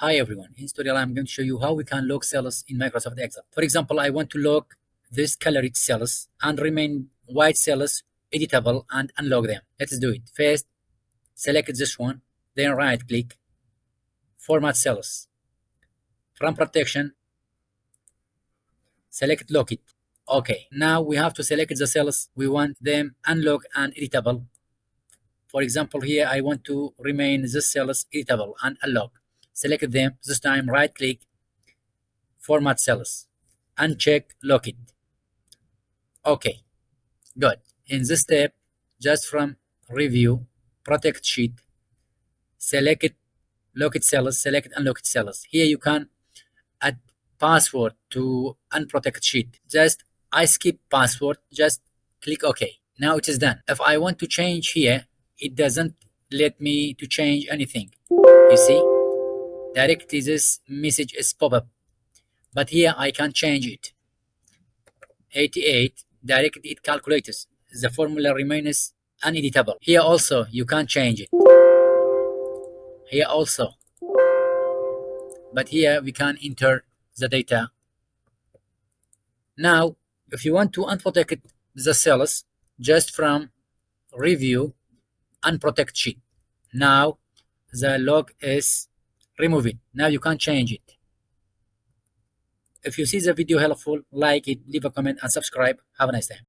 Hi everyone, in this tutorial I'm going to show you how we can log cells in Microsoft Excel. For example, I want to log this colored cells and remain white cells editable and unlog them. Let's do it. First, select this one, then right click, format cells. From protection, select lock it. Okay, now we have to select the cells we want them unlock and editable. For example, here I want to remain this cells editable and unlock. Select them, this time right click, format cells, uncheck lock it. Okay, good. In this step, just from review, protect sheet, select it, lock it cells, select unlock it cells. Here you can add password to unprotected sheet. Just I skip password, just click OK. Now it is done. If I want to change here, it doesn't let me to change anything. You see, directly this message is pop up, but here I can change it. 88 directly it calculates. The formula remains uneditable. Here also you can change it. Here also, but here we can enter the data. Now if you want to unprotect the cells, just from review, unprotect sheet. Now the log is removed. Now you can change it. If you see the video helpful, like it, leave a comment and subscribe. Have a nice day.